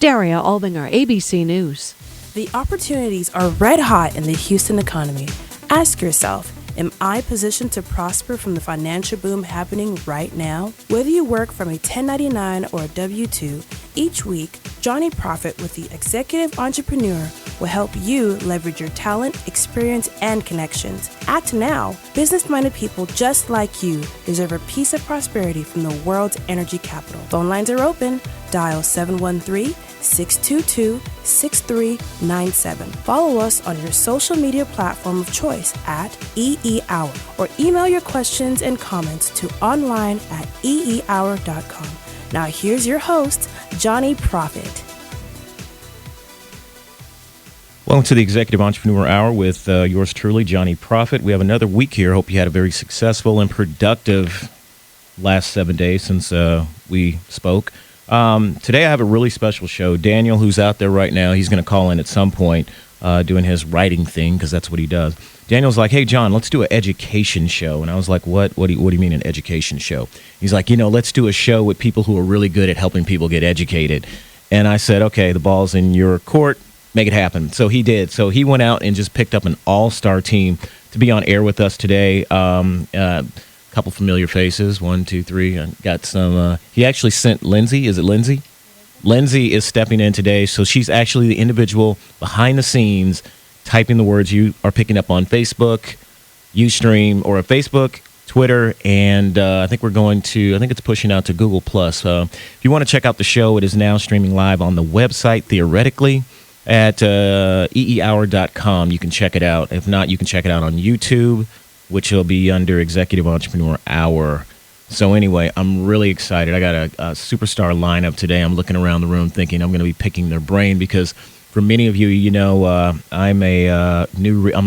Daria Albinger, ABC News. The opportunities are red hot in the Houston economy. Ask yourself, am I positioned to prosper from the financial boom happening right now? Whether you work from a 1099 or a W-2, each week, Jonyprofit with the Executive Entrepreneur will help you leverage your talent, experience, and connections. Act now. Business-minded people just like you deserve a piece of prosperity from the world's energy capital. Phone lines are open. Dial 713-622-6397. Follow us on your social media platform of choice at EEHOUR or email your questions and comments to online@eehour.com. Now here's your host, Jonyprofit. Welcome to the Executive Entrepreneur Hour with yours truly, Jonyprofit. We have another week here. Hope you had a very successful and productive last 7 days since we spoke. Today I have a really special show. Daniel, who's out there right now, he's going to call in at some point doing his writing thing because that's what he does. Daniel's like, hey, John, let's do an education show. And I was like, what do you mean an education show? He's like, let's do a show with people who are really good at helping people get educated. And I said, okay, the ball's in your court. Make it happen. So he did. So he went out and just picked up an all-star team to be on air with us today. Couple familiar faces. 1, 2, 3. I got some. He actually sent Lindsay. Is it Lindsay? Lindsay is stepping in today. So she's actually the individual behind the scenes typing the words you are picking up on Facebook, Ustream, or Facebook, Twitter, and I think it's pushing out to Google+. If you want to check out the show, it is now streaming live on the website, theoretically, at EEHOUR.com. You can check it out. If not, you can check it out on YouTube, which will be under Executive Entrepreneur Hour. So anyway, I'm really excited. I got a superstar lineup today. I'm looking around the room thinking I'm going to be picking their brain because for many of you, I'm a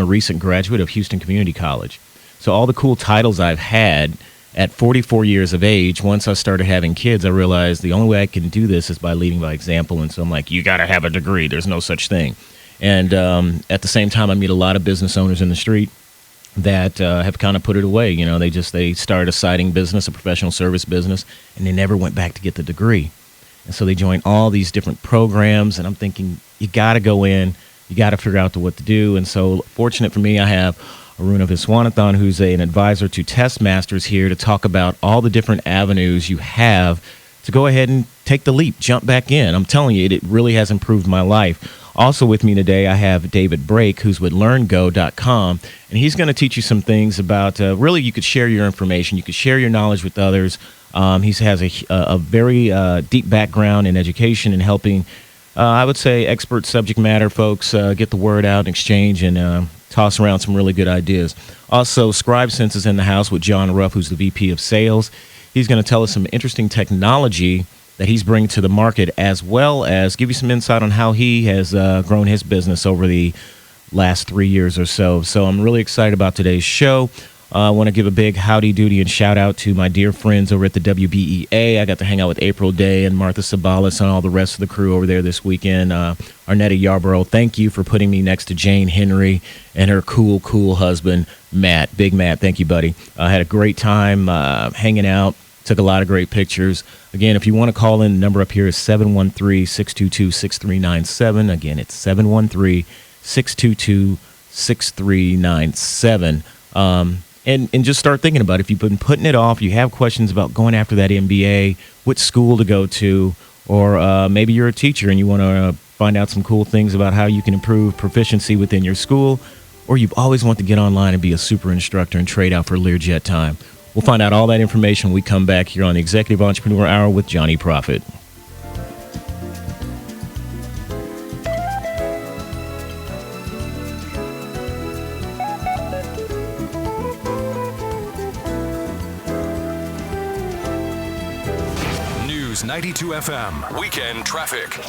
recent graduate of Houston Community College. So all the cool titles I've had at 44 years of age, once I started having kids, I realized the only way I can do this is by leading by example. And so I'm like, you got to have a degree. There's no such thing. And at the same time, I meet a lot of business owners in the street that have kind of put it away. They started a siding business, a professional service business, and they never went back to get the degree. And so they joined all these different programs, and I'm thinking, you got to go in, you got to figure out what to do. And so fortunate for me, I have Aruna Viswanathan, who's an advisor to TestMasters here to talk about all the different avenues you have to go ahead and take the leap, jump back in. I'm telling you, it really has improved my life. Also with me today, I have David Brake, who's with LRNGO.com, and he's going to teach you some things about, really, you could share your information, you could share your knowledge with others. He has a very deep background in education and helping, I would say, expert subject matter folks get the word out and exchange and toss around some really good ideas. Also, ScribeSense is in the house with John Ruff, who's the VP of Sales. He's going to tell us some interesting technology that he's bringing to the market, as well as give you some insight on how he has grown his business over the last 3 years or so. So I'm really excited about today's show. I want to give a big howdy doody and shout out to my dear friends over at the WBEA. I got to hang out with April Day and Martha Sabalas and all the rest of the crew over there this weekend. Arnetta Yarborough, thank you for putting me next to Jane Henry and her cool husband, Matt. Big Matt, thank you, buddy. I had a great time hanging out. Took a lot of great pictures. Again, if you want to call in, the number up here is 713-622-6397. Again, it's 713-622-6397. And just start thinking about it. If you've been putting it off, you have questions about going after that MBA, which school to go to, or maybe you're a teacher and you want to find out some cool things about how you can improve proficiency within your school, or you've always wanted to get online and be a super instructor and trade out for Learjet time. We'll find out all that information when we come back here on the Executive Entrepreneur Hour with Jonyprofit. News 92FM, weekend traffic.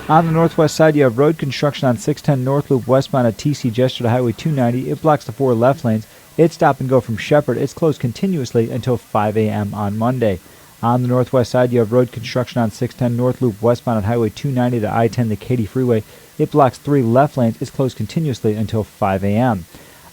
On the northwest side, you have road construction on 610 North Loop westbound at TC Jester to Highway 290. It blocks the 4 left lanes. It's stop and go from Shepherd. It's closed continuously until 5 a.m. on Monday. On the northwest side, you have road construction on 610 North Loop westbound at Highway 290 to I-10 the Katy Freeway. It blocks 3 left lanes. It's closed continuously until 5 a.m.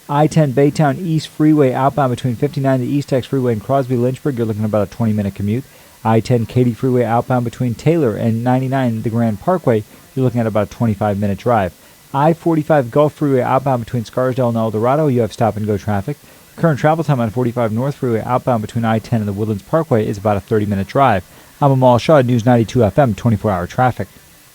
I-10 Baytown East Freeway outbound between 59 the East X Freeway and Crosby-Lynchburg. You're looking at about a 20-minute commute. I-10 Katy Freeway outbound between Taylor and 99 the Grand Parkway, you're looking at about a 25-minute drive. I-45 Gulf Freeway outbound between Scarsdale and El Dorado, you have stop-and-go traffic. Current travel time on 45 North Freeway outbound between I-10 and the Woodlands Parkway is about a 30-minute drive. I'm Amal Shaw, News 92 FM, 24-hour traffic.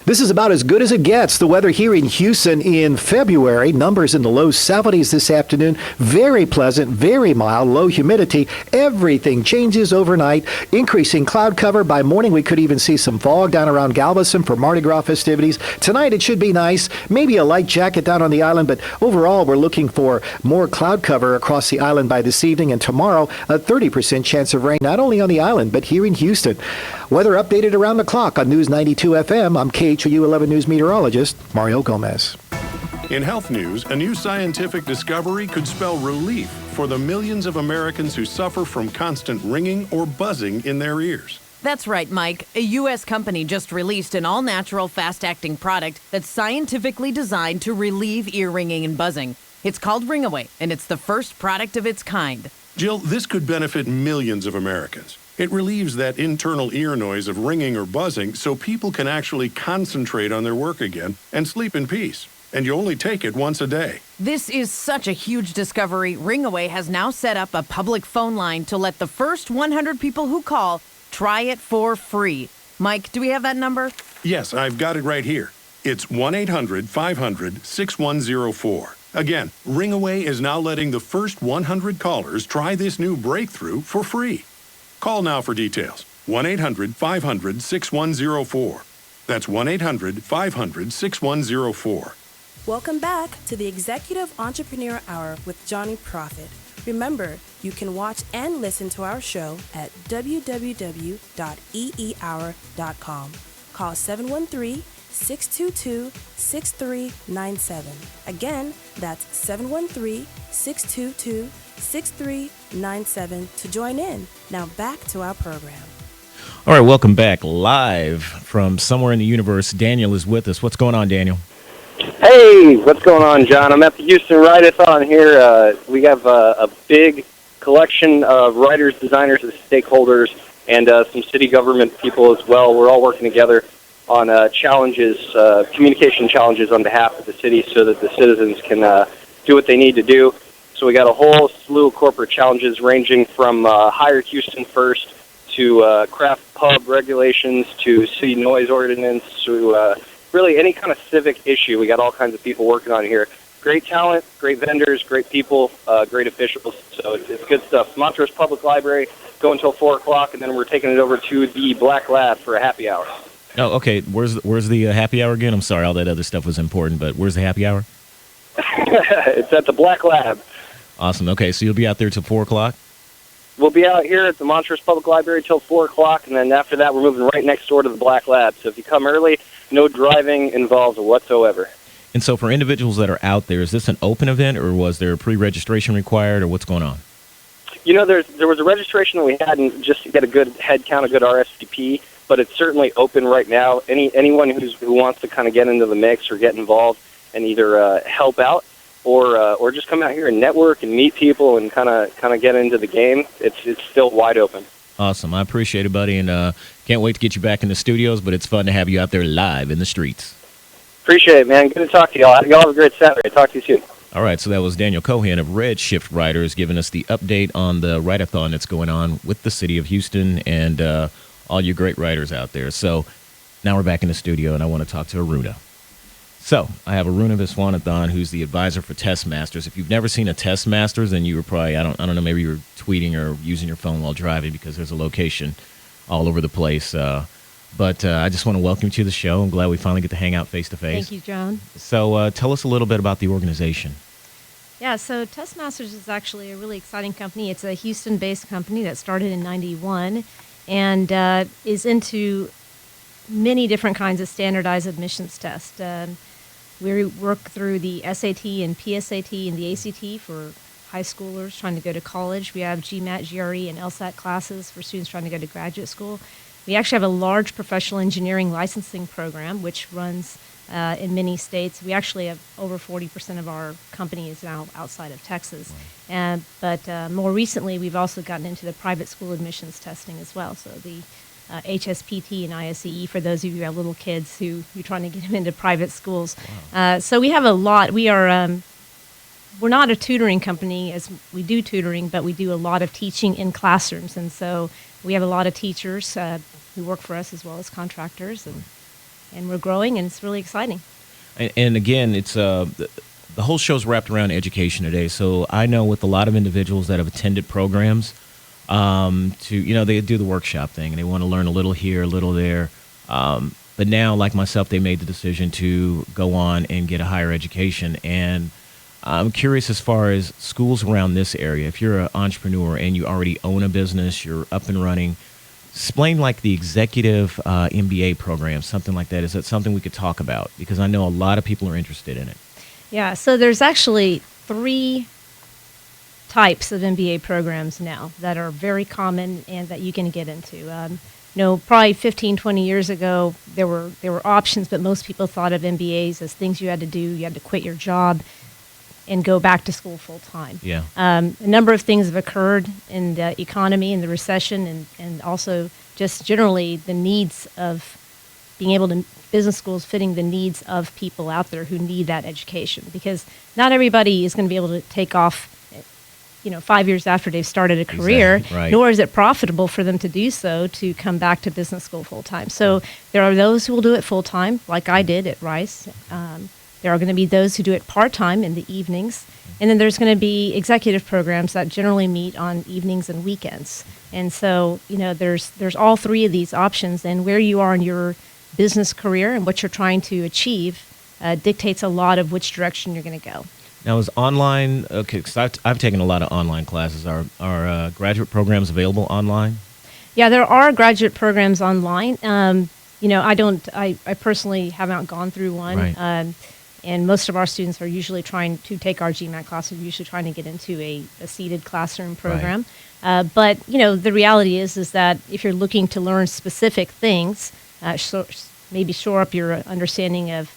This is about as good as it gets. The weather here in Houston in February, numbers in the low 70s this afternoon. Very pleasant, very mild, low humidity. Everything changes overnight. Increasing cloud cover. By morning, we could even see some fog down around Galveston for Mardi Gras festivities. Tonight, it should be nice. Maybe a light jacket down on the island, but overall, we're looking for more cloud cover across the island by this evening. And tomorrow, a 30% chance of rain, not only on the island, but here in Houston. Weather updated around the clock on News 92 FM. I'm KHOU 11 News meteorologist Mario Gomez. In health news, a new scientific discovery could spell relief for the millions of Americans who suffer from constant ringing or buzzing in their ears. That's right, Mike. A U.S. company just released an all-natural, fast-acting product that's scientifically designed to relieve ear ringing and buzzing. It's called Ringaway, and it's the first product of its kind. Jill, this could benefit millions of Americans. It relieves that internal ear noise of ringing or buzzing so people can actually concentrate on their work again and sleep in peace. And you only take it once a day. This is such a huge discovery. Ringaway has now set up a public phone line to let the first 100 people who call try it for free. Mike, do we have that number? Yes, I've got it right here. It's 1-800-500-6104. Again, Ringaway is now letting the first 100 callers try this new breakthrough for free. Call now for details. 1-800-500-6104. That's 1-800-500-6104. Welcome back to the Executive Entrepreneur Hour with Jonyprofit. Remember, you can watch and listen to our show at www.eehour.com. Call 713-622-6397. Again, that's 713-622-6397 to join in. Now back to our program. All right, welcome back live from somewhere in the universe. Daniel is with us. What's going on, Daniel? Hey, what's going on, John? I'm at the Houston Write-a-thon here. We have a big collection of writers, designers, and stakeholders, and some city government people as well. We're all working together on challenges, communication challenges on behalf of the city so that the citizens can do what they need to do. So we got a whole slew of corporate challenges ranging from Hire Houston First to craft pub regulations to city noise ordinance to really any kind of civic issue. We got all kinds of people working on here. Great talent, great vendors, great people, great officials. So it's good stuff. Montrose Public Library, go until 4 o'clock, and then we're taking it over to the Black Lab for a happy hour. Oh, okay. Where's the happy hour again? I'm sorry, all that other stuff was important, but where's the happy hour? It's at the Black Lab. Awesome. Okay, so you'll be out there till 4 o'clock? We'll be out here at the Montrose Public Library till 4 o'clock, and then after that we're moving right next door to the Black Lab. So if you come early, no driving involved whatsoever. And so for individuals that are out there, is this an open event, or was there a pre-registration required, or what's going on? You know, there was a registration that we had just to get a good head count, a good RSVP, but it's certainly open right now. Anyone who wants to kind of get into the mix or get involved and either help out or just come out here and network and meet people and kind of get into the game, it's still wide open. Awesome. I appreciate it, buddy, and can't wait to get you back in the studios, but it's fun to have you out there live in the streets. Appreciate it, man. Good to talk to y'all. Y'all have a great Saturday. Talk to you soon. All right, so that was Daniel Cohan of Redshift Writers giving us the update on the write-a-thon that's going on with the city of Houston and all you great writers out there. So now we're back in the studio, and I want to talk to Aruna. So I have Aruna Viswanathan, who's the advisor for TestMasters. If you've never seen a TestMasters, then you were probably, I don't know, maybe you were tweeting or using your phone while driving because there's a location all over the place. But I just want to welcome you to the show. I'm glad we finally get to hang out face-to-face. Thank you, John. So tell us a little bit about the organization. Yeah, so TestMasters is actually a really exciting company. It's a Houston-based company that started in '91 and is into many different kinds of standardized admissions tests. We work through the SAT and PSAT and the ACT for high schoolers trying to go to college. We have GMAT, GRE, and LSAT classes for students trying to go to graduate school. We actually have a large professional engineering licensing program, which runs in many states. We actually have over 40% of our company is now outside of Texas. Wow. But more recently, we've also gotten into the private school admissions testing as well. So the HSPT and ISEE for those of you who have little kids who you're trying to get them into private schools. So we have a lot. We're not a tutoring company as we do tutoring, but we do a lot of teaching in classrooms. And so we have a lot of teachers who work for us as well as contractors, and we're growing, and it's really exciting. And again, it's the whole show's wrapped around education today. So I know with a lot of individuals that have attended programs, they do the workshop thing and they want to learn a little here, a little there. But now, like myself, they made the decision to go on and get a higher education. And I'm curious as far as schools around this area. If you're an entrepreneur and you already own a business, you're up and running, explain like the executive MBA program, something like that. Is that something we could talk about? Because I know a lot of people are interested in it. Yeah, so there's actually 3 types of MBA programs now that are very common and that you can get into. Probably 15, 20 years ago, there were options, but most people thought of MBAs as things you had to do. You had to quit your job and go back to school full time. Yeah. A number of things have occurred in the economy and the recession, and also just generally the needs of being able to, business schools fitting the needs of people out there who need that education, because not everybody is going to be able to take off 5 years after they've started a career, exactly, right. Nor is it profitable for them to do so, to come back to business school full time. So there are those who will do it full time, like I did at Rice. There are going to be those who do it part-time in the evenings. And then there's going to be executive programs that generally meet on evenings and weekends. And so, there's all 3 of these options. And where you are in your business career and what you're trying to achieve dictates a lot of which direction you're going to go. Now, is online, because I've taken a lot of online classes. Are graduate programs available online? Yeah, there are graduate programs online. I personally haven't gone through one. Right. And most of our students are usually trying to take our GMAT classes, usually trying to get into a seated classroom program. Right. But the reality is that if you're looking to learn specific things, maybe shore up your understanding of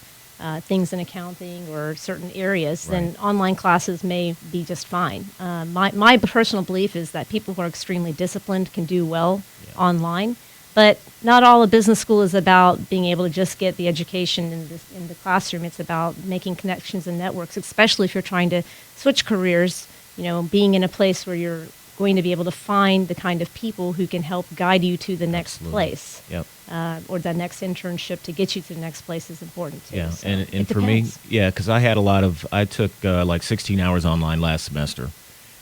things in accounting or certain areas, right, then online classes may be just fine. My personal belief is that people who are extremely disciplined can do well online. But not all a business school is about being able to just get the education in the classroom. It's about making connections and networks, especially if you're trying to switch careers, being in a place where you're going to be able to find the kind of people who can help guide you to the next place. Yep. Or that next internship to get you to the next place is important too. Yeah, So and for me, because I took like 16 hours online last semester,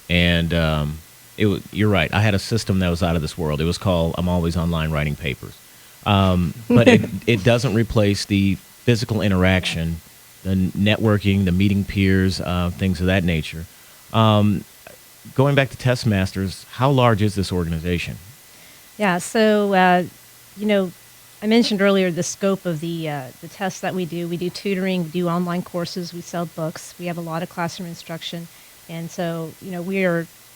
and you're right. I had a system that was out of this world. It was called I'm Always Online Writing Papers. But it doesn't replace the physical interaction, the networking, the meeting peers, things of that nature. Going back to TestMasters, how large is this organization? Yeah, so, I mentioned earlier the scope of the tests that we do. We do tutoring, we do online courses, we sell books, we have a lot of classroom instruction. And so,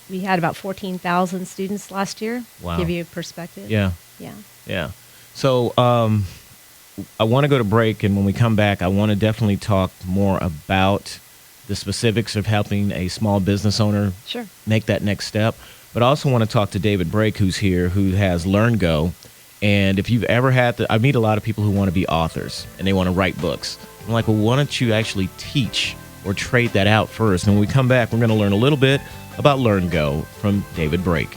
we had about 14,000 students last year. Wow. To give you a perspective. Yeah. Yeah. Yeah. So I want to go to break, and when we come back, I want to definitely talk more about the specifics of helping a small business owner make that next step. But I also want to talk to David Brake, who's here, who has LRNGO. And if you've ever I meet a lot of people who want to be authors, and they want to write books. I'm like, well, why don't you actually teach or trade that out first? And when we come back, we're going to learn a little bit about LRNGO from David Brake.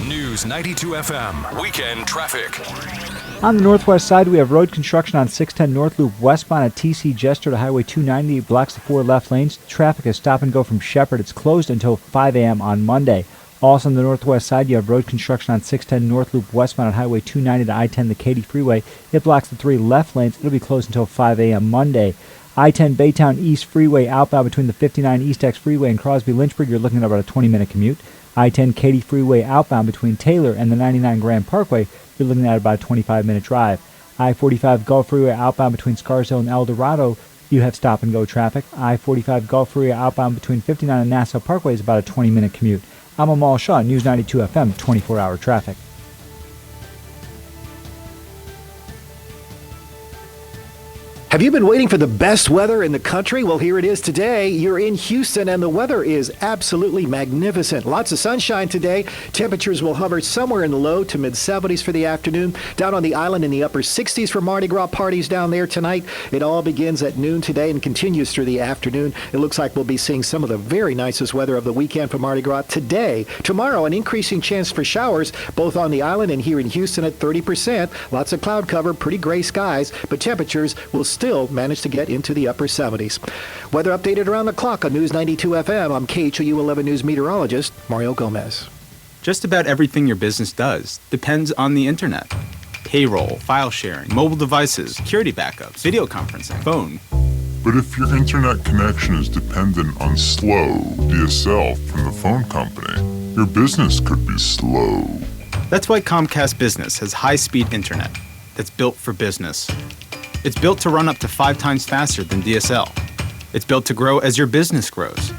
News 92 FM, weekend traffic. On the northwest side, we have road construction on 610 North Loop westbound at TC Jester to Highway 290. It blocks the 4 left lanes. Traffic is stop and go from Shepherd. It's closed until 5 a.m. on Monday. Also on the northwest side, you have road construction on 610 North Loop westbound at Highway 290 to I-10 the Katy Freeway. It blocks the 3 left lanes. It'll be closed until 5 a.m. Monday. I-10 Baytown East Freeway outbound between the 59 East X Freeway and Crosby-Lynchburg. You're looking at about a 20-minute commute. I-10 Katy Freeway outbound between Taylor and the 99 Grand Parkway. You're looking at about a 25-minute drive. I-45 Gulf Freeway outbound between Scarsdale and El Dorado, you have stop-and-go traffic. I-45 Gulf Freeway outbound between 59 and Nassau Parkway is about a 20-minute commute. I'm Amal Shah, News 92 FM, 24-hour traffic. Have you been waiting for the best weather in the country? Well, here it is today. You're in Houston, and the weather is absolutely magnificent. Lots of sunshine today. Temperatures will hover somewhere in the low to mid-70s for the afternoon. Down on the island in the upper 60s for Mardi Gras parties down there tonight. It all begins at noon today and continues through the afternoon. It looks like we'll be seeing some of the very nicest weather of the weekend for Mardi Gras today. Tomorrow, an increasing chance for showers, both on the island and here in Houston at 30%. Lots of cloud cover, pretty gray skies, but temperatures will still manage to get into the upper 70s. Weather updated around the clock on News 92 FM. I'm KHOU 11 News meteorologist Mario Gomez. Just about everything your business does depends on the internet. Payroll, file sharing, mobile devices, security backups, video conferencing, phone. But if your internet connection is dependent on slow DSL from the phone company, your business could be slow. That's why Comcast Business has high-speed internet that's built for business. It's built to run up to 5 times faster than DSL. It's built to grow as your business grows.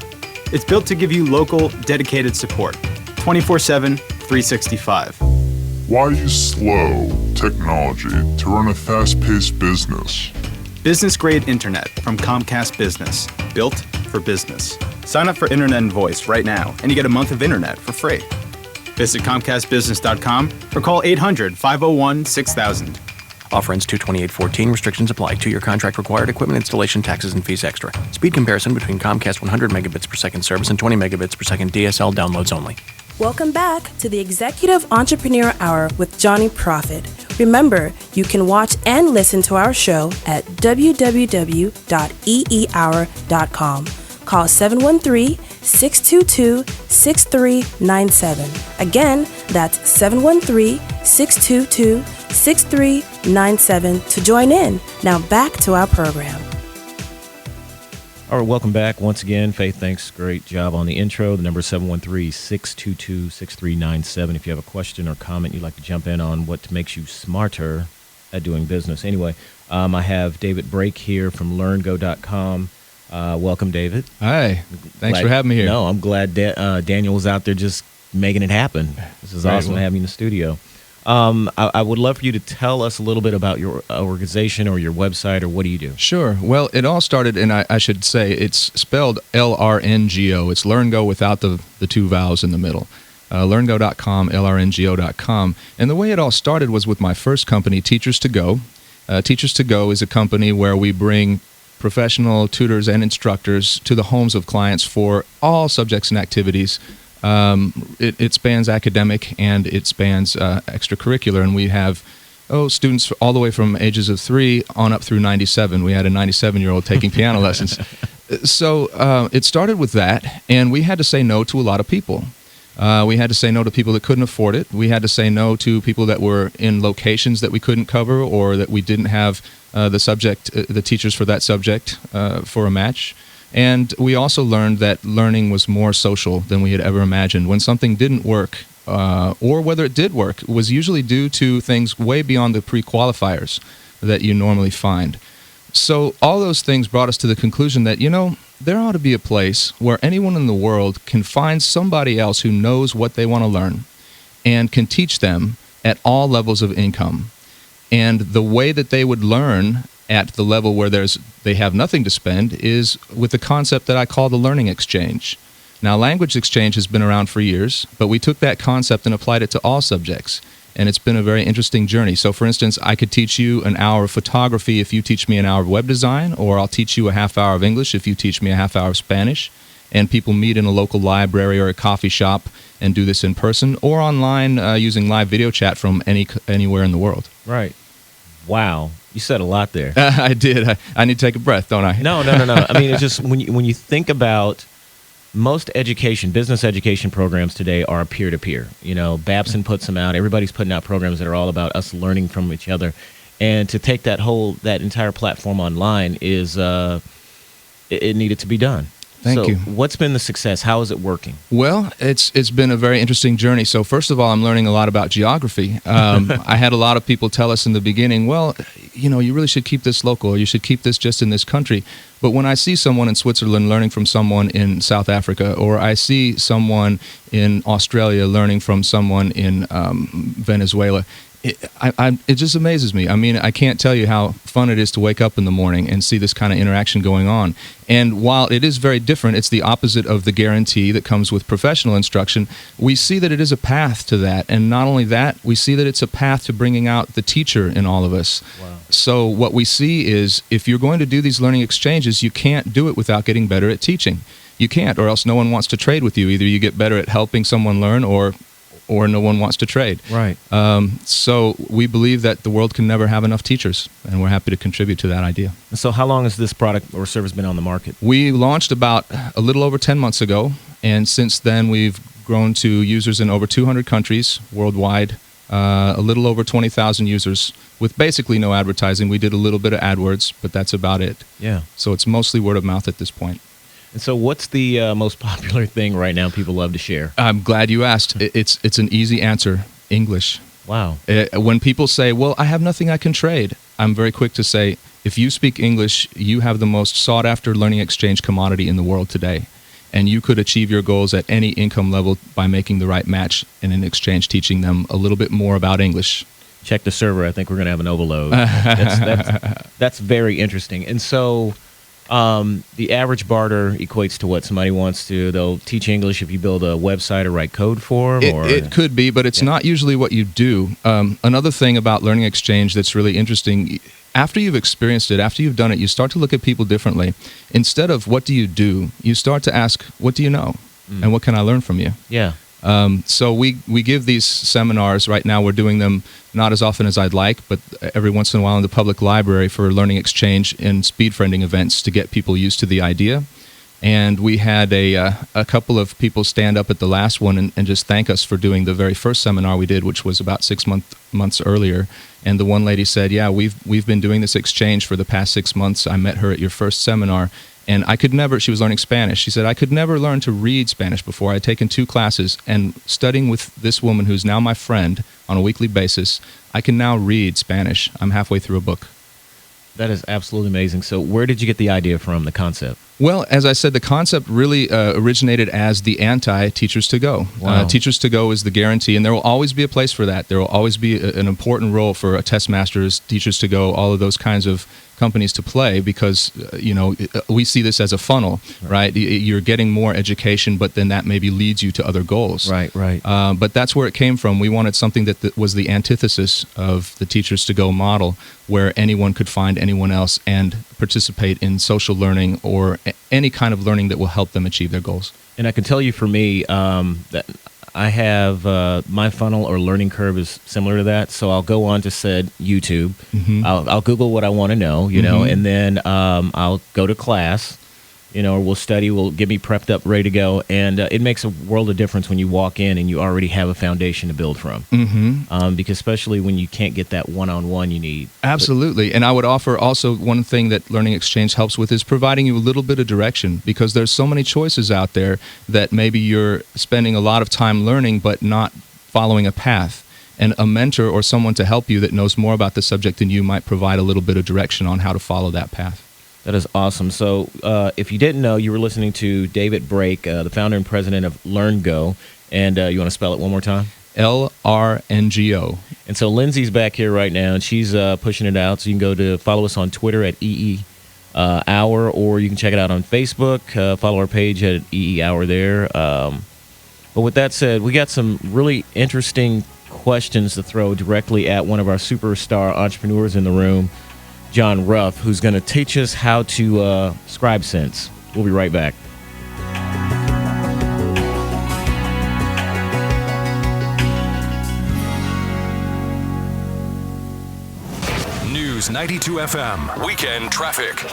It's built to give you local, dedicated support, 24/7, 365. Why use slow technology to run a fast-paced business? Business-grade internet from Comcast Business, built for business. Sign up for Internet and Voice right now, and you get a month of internet for free. Visit ComcastBusiness.com or call 800-501-6000. Offer ends 2/28/14. Restrictions apply. 2-year contract required. Equipment installation, taxes, and fees extra. Speed comparison between Comcast 100 megabits per second service and 20 megabits per second DSL downloads only. Welcome back to the Executive Entrepreneur Hour with Jonyprofit. Remember, you can watch and listen to our show at www.eehour.com. Call 713-622-6397. Again, that's 713-622-6397 to join in. Now back to our program. All right, welcome back once again. Faith, thanks. Great job on the intro. The number is 713-622-6397. If you have a question or comment you'd like to jump in on what makes you smarter at doing business. Anyway, I have David Brake here from LRNGO.com. Welcome, David. Hi. Thanks for having me here. No, I'm glad Daniel was out there just making it happen. This is awesome to have you in the studio. I would love for you to tell us a little bit about your organization or your website, or what do you do? Sure. Well, it all started, and I should say it's spelled LRNGO. It's LRNGO without the 2 vowels in the middle. LRNGO.com, LRNGO.com. And the way it all started was with my first company, Teachers to Go. Teachers to Go is a company where we bring professional tutors and instructors to the homes of clients for all subjects and activities. It spans academic and it spans extracurricular, and we have students all the way from ages of 3 on up through 97. We had a 97-year-old taking piano lessons. So it started with that, and we had to say no to a lot of people. We had to say no to people that couldn't afford it. We had to say no to people that were in locations that we couldn't cover, or that we didn't have the teachers for that subject for a match. And we also learned that learning was more social than we had ever imagined. When something didn't work, or whether it did work, was usually due to things way beyond the pre-qualifiers that you normally find. So all those things brought us to the conclusion that, there ought to be a place where anyone in the world can find somebody else who knows what they want to learn and can teach them at all levels of income. And the way that they would learn at the level where they have nothing to spend is with the concept that I call the learning exchange. Now, language exchange has been around for years, but we took that concept and applied it to all subjects, and it's been a very interesting journey. So, for instance, I could teach you an hour of photography if you teach me an hour of web design, or I'll teach you a half hour of English if you teach me a half hour of Spanish, and people meet in a local library or a coffee shop and do this in person or online using live video chat from anywhere in the world. Right. Wow. You said a lot there. I did. I need to take a breath, don't I? No. I mean, it's just when you think about most business education programs today are peer-to-peer. Babson puts them out. Everybody's putting out programs that are all about us learning from each other. And to take that entire platform online is, it needed to be done. Thank you. What's been the success? How is it working? Well, it's been a very interesting journey. So first of all, I'm learning a lot about geography. I had a lot of people tell us in the beginning, well, you really should keep this local, or you should keep this just in this country. But when I see someone in Switzerland learning from someone in South Africa, or I see someone in Australia learning from someone in Venezuela, it just amazes me. I mean, I can't tell you how fun it is to wake up in the morning and see this kind of interaction going on. And while it is very different, it's the opposite of the guarantee that comes with professional instruction. We see that it is a path to that. And not only that, we see that it's a path to bringing out the teacher in all of us. Wow. So what we see is if you're going to do these learning exchanges, you can't do it without getting better at teaching. You can't, or else no one wants to trade with you. Either you get better at helping someone learn, or no one wants to trade. Right. So we believe that the world can never have enough teachers, and we're happy to contribute to that idea. So how long has this product or service been on the market? We launched about a little over 10 months ago, and since then we've grown to users in over 200 countries worldwide, a little over 20,000 users with basically no advertising. We did a little bit of AdWords, but that's about it. Yeah. So it's mostly word of mouth at this point. And so what's the most popular thing right now people love to share? I'm glad you asked. It's an easy answer. English. Wow. When people say, well, I have nothing I can trade, I'm very quick to say, if you speak English, you have the most sought-after learning exchange commodity in the world today. And you could achieve your goals at any income level by making the right match and in exchange teaching them a little bit more about English. Check the server. I think we're going to have an overload. That's very interesting. And so the average barter equates to what? Somebody they'll teach English if you build a website or write code for them? It could be, but it's not usually what you do. Another thing about learning exchange that's really interesting, after you've experienced it, after you've done it, you start to look at people differently. Instead of what do you do, you start to ask, what do you know? And what can I learn from you? Yeah. So we give these seminars. Right now we're doing them not as often as I'd like, but every once in a while in the public library for learning exchange and speed friending events to get people used to the idea. And we had a couple of people stand up at the last one and just thank us for doing the very first seminar we did, which was about 6 months earlier. And the one lady said, yeah, we've been doing this exchange for the past 6 months. I met her at your first seminar. And she was learning Spanish. She said, I could never learn to read Spanish before. I had taken 2 classes, and studying with this woman who's now my friend on a weekly basis, I can now read Spanish. I'm halfway through a book. That is absolutely amazing. So where did you get the idea from, the concept? Well, as I said, the concept really originated as the anti-Teachers to Go. Wow. Teachers to Go is the guarantee, and there will always be a place for that. There will always be an important role for TestMasters, Teachers to Go, all of those kinds of companies to play, because we see this as a funnel, right? You're getting more education, but then that maybe leads you to other goals. Right. But that's where it came from. We wanted something that was the antithesis of the Teachers to Go model, where anyone could find anyone else and participate in social learning or any kind of learning that will help them achieve their goals. And I can tell you for me that I have my funnel or learning curve is similar to that. So I'll go on to said YouTube. Mm-hmm. I'll Google what I want to know, and then I'll go to class, or we'll study, will get me prepped up, ready to go. And it makes a world of difference when you walk in and you already have a foundation to build from. Mm-hmm. Because especially when you can't get that one-on-one you need. Absolutely. And I would offer also one thing that Learning Exchange helps with is providing you a little bit of direction, because there's so many choices out there that maybe you're spending a lot of time learning but not following a path. And a mentor or someone to help you that knows more about the subject than you might provide a little bit of direction on how to follow that path. That is awesome. So if you didn't know, you were listening to David Brake, the founder and president of LRNGO. And you want to spell it one more time? LRNGO. And so Lindsay's back here right now, and she's pushing it out. So you can go to follow us on Twitter at EEHOUR, or you can check it out on Facebook. Follow our page at EEHOUR there. But with that said, we got some really interesting questions to throw directly at one of our superstar entrepreneurs in the room, John Ruff, who's going to teach us how to ScribeSense. We'll be right back. News 92FM, weekend traffic.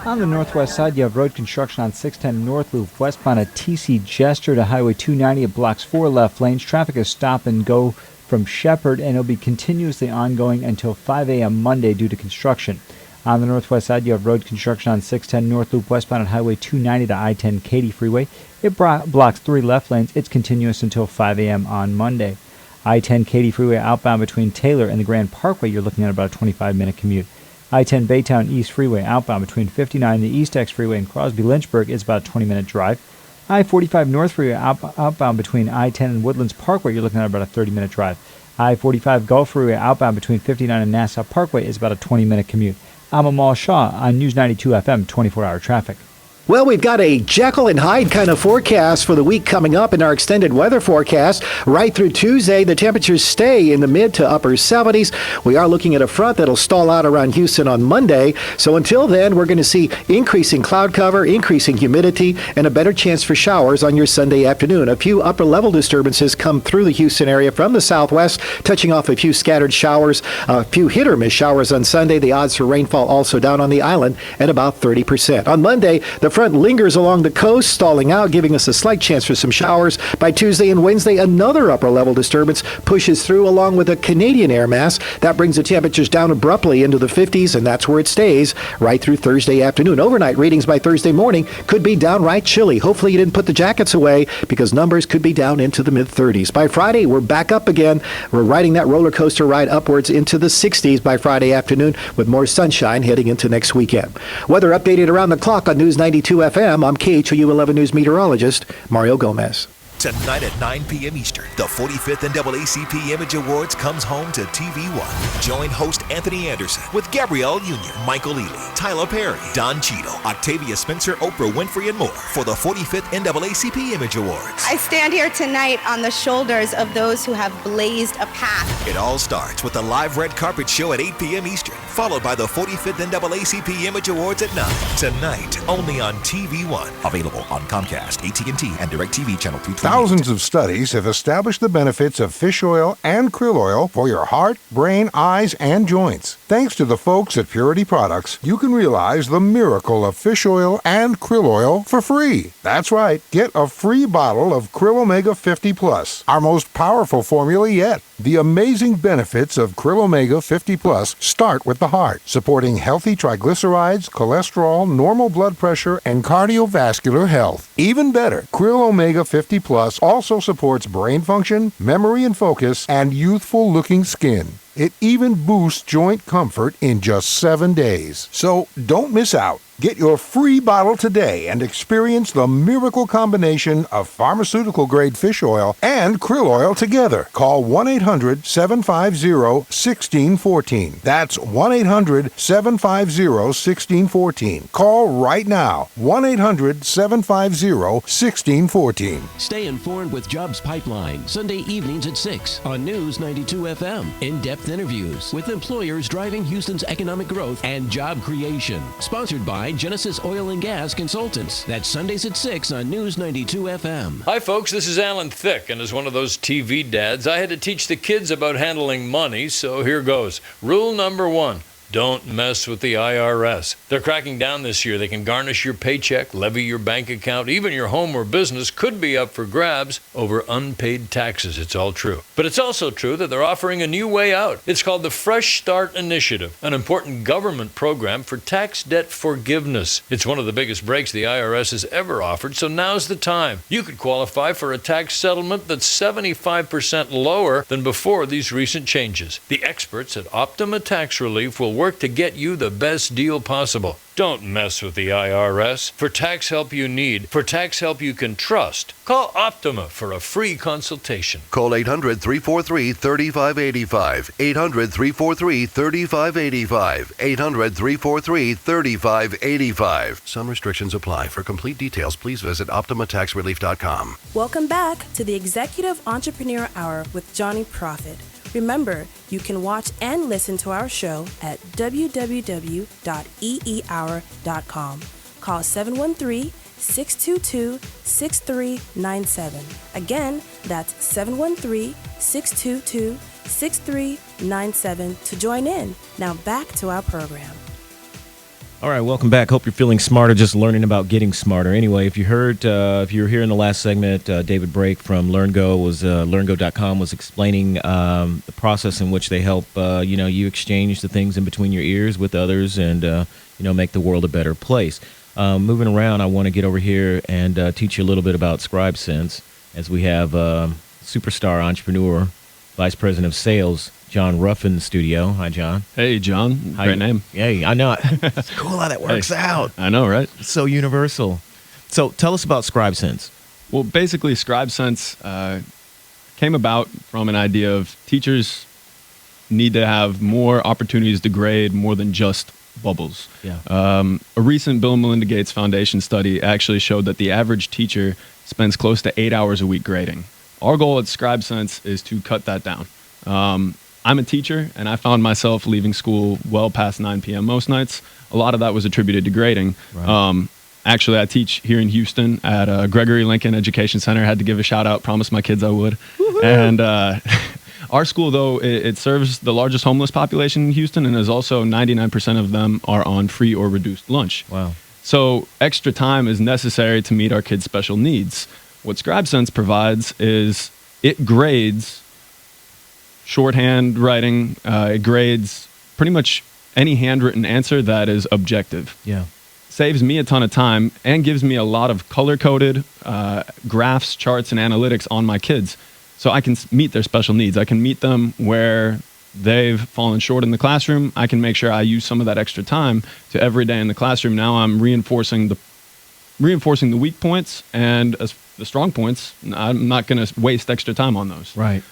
On the northwest side, you have road construction on 610 North Loop westbound at TC Jester to Highway 290. It blocks 4 left lanes. Traffic is stop and go from Shepherd, and it'll be continuously ongoing until 5 a.m. Monday due to construction. On the northwest side, you have road construction on 610 North Loop westbound at Highway 290 to I-10 Katy Freeway. It blocks 3 left lanes. It's continuous until 5 a.m. on Monday. I-10 Katy Freeway outbound between Taylor and the Grand Parkway, you're looking at about a 25-minute commute. I-10 Baytown East Freeway outbound between 59 and the East X Freeway and Crosby-Lynchburg is about a 20-minute drive. I-45 North Freeway outbound between I-10 and Woodlands Parkway, you're looking at about a 30-minute drive. I-45 Gulf Freeway outbound between 59 and Nassau Parkway is about a 20-minute commute. I'm Amal Shaw on News 92 FM 24-hour traffic. Well, we've got a Jekyll and Hyde kind of forecast for the week coming up in our extended weather forecast. Right through Tuesday, the temperatures stay in the mid to upper 70s. We are looking at a front that'll stall out around Houston on Monday. So until then, we're going to see increasing cloud cover, increasing humidity, and a better chance for showers on your Sunday afternoon. A few upper-level disturbances come through the Houston area from the southwest, touching off a few scattered showers, a few hit-or-miss showers on Sunday. The odds for rainfall also down on the island at about 30%. On Monday, the front lingers along the coast, stalling out, giving us a slight chance for some showers. By Tuesday and Wednesday, another upper-level disturbance pushes through along with a Canadian air mass. That brings the temperatures down abruptly into the 50s, and that's where it stays right through Thursday afternoon. Overnight readings by Thursday morning could be downright chilly. Hopefully you didn't put the jackets away because numbers could be down into the mid-30s. By Friday, we're back up again. We're riding that roller coaster ride upwards into the 60s by Friday afternoon with more sunshine heading into next weekend. Weather updated around the clock on News 92 FM. I'm KHOU 11 News meteorologist Mario Gomez. Tonight at 9 p.m. Eastern, the 45th NAACP Image Awards comes home to TV1. Join host Anthony Anderson with Gabrielle Union, Michael Ealy, Tyler Perry, Don Cheadle, Octavia Spencer, Oprah Winfrey, and more for the 45th NAACP Image Awards. I stand here tonight on the shoulders of those who have blazed a path. It all starts with a live red carpet show at 8 p.m. Eastern, followed by the 45th NAACP Image Awards at 9. Tonight, only on TV1. Available on Comcast, AT&T, and DirecTV Channel 220. Thousands of studies have established the benefits of fish oil and krill oil for your heart, brain, eyes, and joints. Thanks to the folks at Purity Products, you can realize the miracle of fish oil and krill oil for free. That's right. Get a free bottle of Krill Omega 50 Plus, our most powerful formula yet. The amazing benefits of Krill Omega 50 Plus start with the heart, supporting healthy triglycerides, cholesterol, normal blood pressure, and cardiovascular health. Even better, Krill Omega 50 Plus also supports brain function, memory and focus, and youthful-looking skin. It even boosts joint comfort in just 7 days. So don't miss out. Get your free bottle today and experience the miracle combination of pharmaceutical-grade fish oil and krill oil together. Call 1-800-750-1614. That's 1-800-750-1614. Call right now. 1-800-750-1614. Stay informed with Jobs Pipeline, Sunday evenings at 6 on News 92 FM. In-depth interviews with employers driving Houston's economic growth and job creation. Sponsored by Genesis Oil and Gas Consultants. That's Sundays at 6 on News 92 FM. Hi, folks. This is Alan Thicke, and as one of those TV dads, I had to teach the kids about handling money, so here goes. Rule number 1. Don't mess with the IRS. They're cracking down this year. They can garnish your paycheck, levy your bank account, even your home or business could be up for grabs over unpaid taxes. It's all true. But it's also true that they're offering a new way out. It's called the Fresh Start Initiative, an important government program for tax debt forgiveness. It's one of the biggest breaks the IRS has ever offered, so now's the time. You could qualify for a tax settlement that's 75% lower than before these recent changes. The experts at Optima Tax Relief will work to get you the best deal possible. Don't mess with the IRS. For tax help you need, for tax help you can trust, call Optima for a free consultation. Call 800-343-3585. 800-343-3585. 800-343-3585. Some restrictions apply. For complete details, please visit OptimaTaxRelief.com. Welcome back to the Executive Entrepreneur Hour with Jonyprofit. Remember, you can watch and listen to our show at www.eehour.com. Call 713-622-6397. Again, that's 713-622-6397 to join in. Now back to our program. All right, welcome back. Hope you're feeling smarter, just learning about getting smarter. Anyway, if you heard, if you were here in the last segment, David Brake from LRNGO was LRNGO.com was explaining the process in which they help you exchange the things in between your ears with others and make the world a better place. Moving around, I want to get over here and teach you a little bit about ScribeSense, as we have superstar entrepreneur, vice president of sales, John Ruff in the studio. Hi, John. Hey, John. Great name. Hey, I know. It's cool how that works out. I know, right? It's so universal. So tell us about ScribeSense. Well, basically, ScribeSense came about from an idea of teachers need to have more opportunities to grade more than just bubbles. Yeah. A recent Bill and Melinda Gates Foundation study actually showed that the average teacher spends close to 8 hours a week grading. Our goal at ScribeSense is to cut that down. I'm a teacher, and I found myself leaving school well past 9 p.m. most nights. A lot of that was attributed to grading. Right. Actually, I teach here in Houston at Gregory Lincoln Education Center. Had to give a shout out, promised my kids I would. Woo-hoo! And our school, though, it serves the largest homeless population in Houston, and is also 99% of them are on free or reduced lunch. Wow. So extra time is necessary to meet our kids' special needs. What ScribeSense provides is it grades shorthand writing, it grades pretty much any handwritten answer that is objective. Yeah. Saves me a ton of time and gives me a lot of color-coded graphs, charts, and analytics on my kids. So I can meet their special needs. I can meet them where they've fallen short in the classroom. I can make sure I use some of that extra time to every day in the classroom. Now I'm reinforcing the weak points and the strong points. I'm not going to waste extra time on those. Right.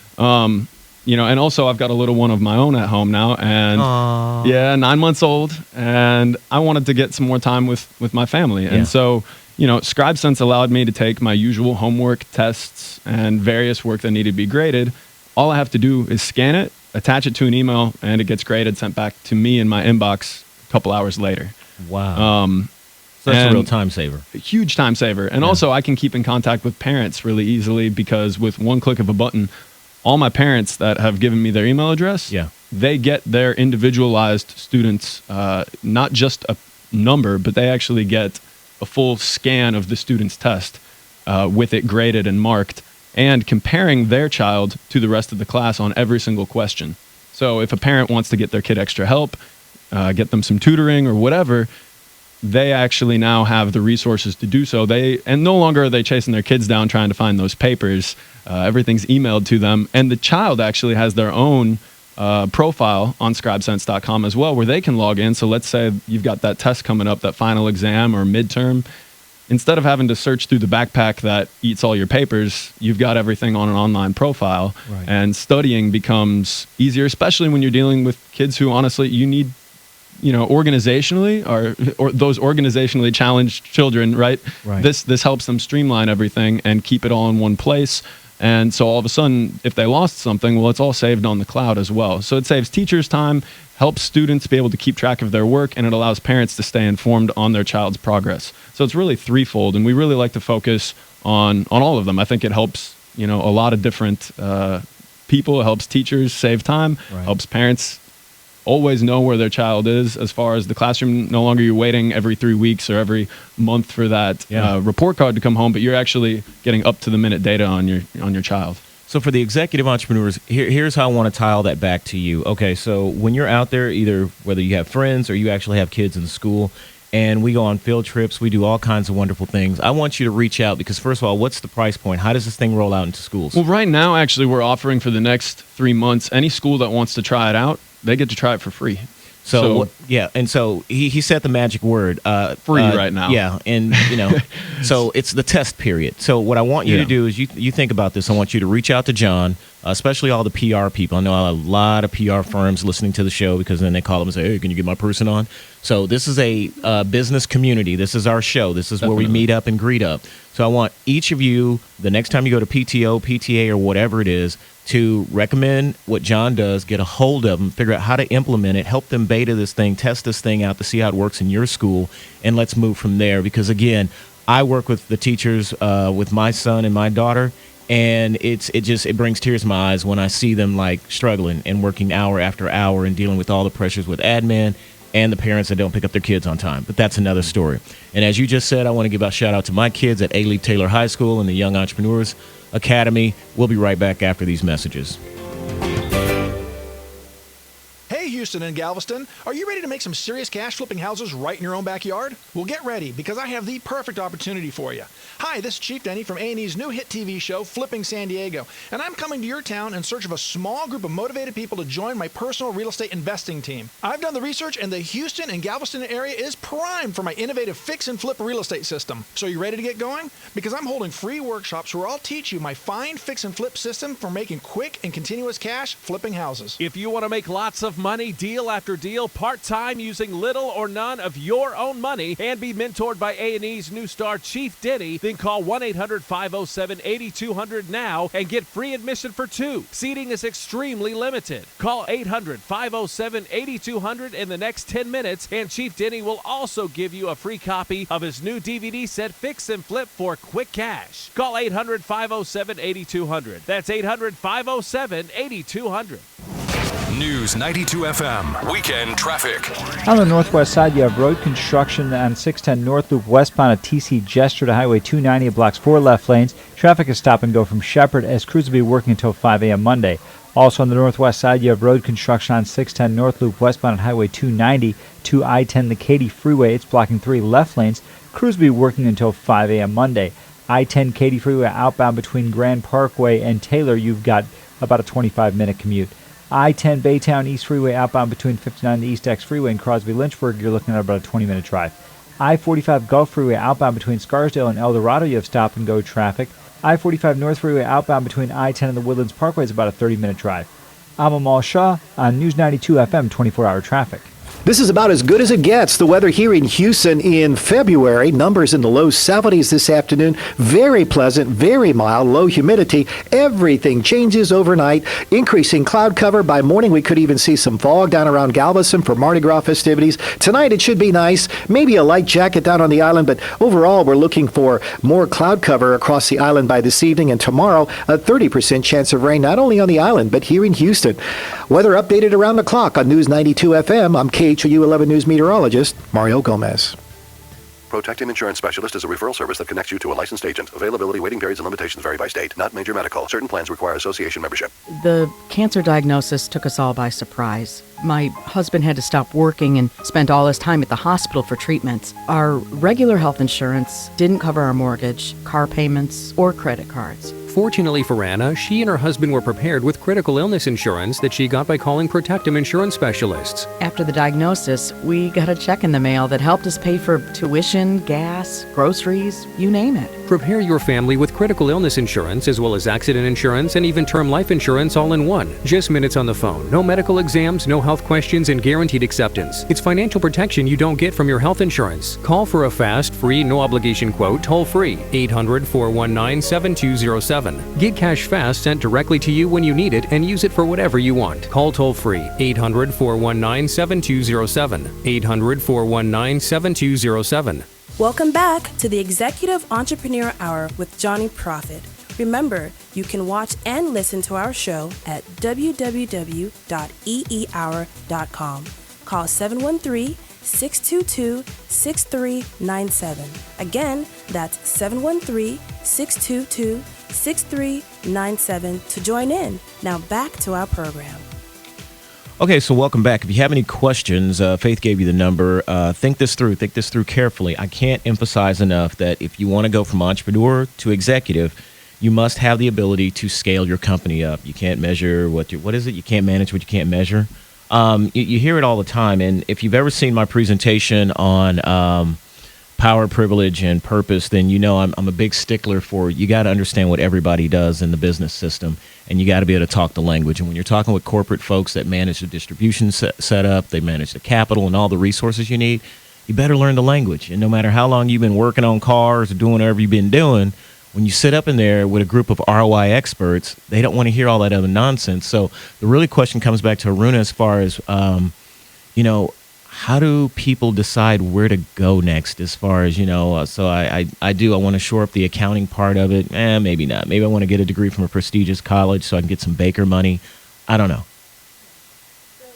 And also I've got a little one of my own at home now, and Aww. yeah, 9 months old, and I wanted to get some more time with my family. Yeah. And so, ScribeSense allowed me to take my usual homework, tests, and various work that needed to be graded. All I have to do is scan it, attach it to an email, and it gets graded, sent back to me in my inbox a couple hours later. Wow. So that's a real time saver. A huge time saver. And also I can keep in contact with parents really easily, because with one click of a button, all my parents that have given me their email address, they get their individualized students, not just a number, but they actually get a full scan of the student's test with it graded and marked, and comparing their child to the rest of the class on every single question. So if a parent wants to get their kid extra help, get them some tutoring or whatever, they actually now have the resources to do so. And no longer are they chasing their kids down trying to find those papers. Everything's emailed to them. And the child actually has their own profile on ScribeSense.com as well, where they can log in. So let's say you've got that test coming up, that final exam or midterm. Instead of having to search through the backpack that eats all your papers, you've got everything on an online profile. Right. And studying becomes easier, especially when you're dealing with kids who honestly you need, organizationally or those organizationally challenged children, right? This helps them streamline everything and keep it all in one place. And so all of a sudden, if they lost something, well, it's all saved on the cloud as well. So it saves teachers time, helps students be able to keep track of their work, and it allows parents to stay informed on their child's progress. So it's really threefold, and we really like to focus on all of them. I think it helps, a lot of different people. It helps teachers save time, helps parents always know where their child is as far as the classroom. No longer you're waiting every 3 weeks or every month for that report card to come home, but you're actually getting up to the minute data on your child. So for the executive entrepreneurs, here's how I want to tie all that back to you. Okay, so when you're out there, either whether you have friends or you actually have kids in school, and we go on field trips, we do all kinds of wonderful things. I want you to reach out because, first of all, what's the price point? How does this thing roll out into schools? Well, right now, actually, we're offering for the next 3 months, any school that wants to try it out, they get to try it for free. So and so he said the magic word. Free right now. Yeah, and so it's the test period. So what I want you to do is you think about this. I want you to reach out to John, especially all the PR people. I know a lot of PR firms listening to the show because then they call them and say, hey, can you get my person on? So this is a business community. This is our show. This is where we meet up and greet up. So I want each of you, the next time you go to PTO, PTA, or whatever it is, to recommend what John does, get a hold of them, figure out how to implement it, help them beta this thing, test this thing out to see how it works in your school, and let's move from there. Because, again, I work with the teachers with my son and my daughter, and it brings tears to my eyes when I see them, like, struggling and working hour after hour and dealing with all the pressures with admin and the parents that don't pick up their kids on time. But that's another story. And as you just said, I want to give a shout out to my kids at A. Lee Taylor High School and the Young Entrepreneurs Academy. We'll be right back after these messages. Hey, Houston and Galveston, are you ready to make some serious cash flipping houses right in your own backyard? Well, get ready, because I have the perfect opportunity for you. Hi, this is Chief Denny from A&E's new hit TV show, Flipping San Diego, and I'm coming to your town in search of a small group of motivated people to join my personal real estate investing team. I've done the research, and the Houston and Galveston area is primed for my innovative fix and flip real estate system. So you ready to get going? Because I'm holding free workshops where I'll teach you my fine fix and flip system for making quick and continuous cash flipping houses. If you want to make lots of money, deal after deal, part-time, using little or none of your own money, and be mentored by A&E's new star Chief Denny, then call 1-800-507-8200 now and get free admission for two. Seating is extremely limited. Call 800-507-8200 in the next 10 minutes, and Chief Denny will also give you a free copy of his new DVD set, Fix and Flip for Quick Cash. Call 800-507-8200. That's 800-507-8200. News 92 FM, weekend traffic. On the northwest side, you have road construction on 610 North Loop westbound at TC Jester to Highway 290. It blocks 4 left lanes. Traffic is stop and go from Shepherd as crews will be working until 5 a.m. Monday. Also on the northwest side, you have road construction on 610 North Loop westbound at Highway 290 to I-10 the Katy Freeway. It's blocking 3 left lanes. Crews will be working until 5 a.m. Monday. I-10 Katy Freeway outbound between Grand Parkway and Taylor, you've got about a 25-minute commute. I-10 Baytown East Freeway outbound between 59 and the East X Freeway and Crosby-Lynchburg, you're looking at about a 20-minute drive. I-45 Gulf Freeway outbound between Scarsdale and El Dorado, you have stop-and-go traffic. I-45 North Freeway outbound between I-10 and the Woodlands Parkway is about a 30-minute drive. I'm Amal Shah on News 92 FM 24-hour traffic. This is about as good as it gets. The weather here in Houston in February, numbers in the low 70s this afternoon. Very pleasant, very mild, low humidity. Everything changes overnight. Increasing cloud cover. By morning, we could even see some fog down around Galveston for Mardi Gras festivities. Tonight, it should be nice. Maybe a light jacket down on the island, but overall, we're looking for more cloud cover across the island by this evening. And tomorrow, a 30% chance of rain, not only on the island, but here in Houston. Weather updated around the clock on News 92 FM. I'm KHOU 11 News meteorologist Mario Gomez. Protecting Insurance Specialist is a referral service that connects you to a licensed agent. Availability, waiting periods, and limitations vary by state. Not major medical. Certain plans require association membership. The cancer diagnosis took us all by surprise. My husband had to stop working and spent all his time at the hospital for treatments. Our regular health insurance didn't cover our mortgage, car payments, or credit cards. Fortunately for Anna, she and her husband were prepared with critical illness insurance that she got by calling Protectum Insurance Specialists. After the diagnosis, we got a check in the mail that helped us pay for tuition, gas, groceries, you name it. Prepare your family with critical illness insurance as well as accident insurance and even term life insurance all in one. Just minutes on the phone. No medical exams, no health questions, and guaranteed acceptance. It's financial protection you don't get from your health insurance. Call for a fast, free, no obligation quote toll free. 800-419-7207. Get cash fast sent directly to you when you need it and use it for whatever you want. Call toll free 800-419-7207. 800-419-7207. Welcome back to the Executive Entrepreneur Hour with Jonyprofit. Remember, you can watch and listen to our show at www.eehour.com. Call 713-622-6397. Again, that's 713-622-6397 to join in. Now back to our program. Okay, so welcome back. If you have any questions, Faith gave you the number. Think this through carefully. I can't emphasize enough that if you want to go from entrepreneur to executive, you must have the ability to scale your company up. You can't measure what is it? You can't manage what you can't measure. You hear it all the time. And if you've ever seen my presentation on power, privilege, and purpose, then you know I'm a big stickler for you got to understand what everybody does in the business system, and you got to be able to talk the language. And when you're talking with corporate folks that manage the distribution setup, they manage the capital and all the resources you need, you better learn the language. And no matter how long you've been working on cars or doing whatever you've been doing, when you sit up in there with a group of ROI experts, they don't want to hear all that other nonsense. So the really question comes back to Aruna as far as, how do people decide where to go next as far as, so I want to shore up the accounting part of it. Maybe not. Maybe I want to get a degree from a prestigious college so I can get some Baker money. I don't know. So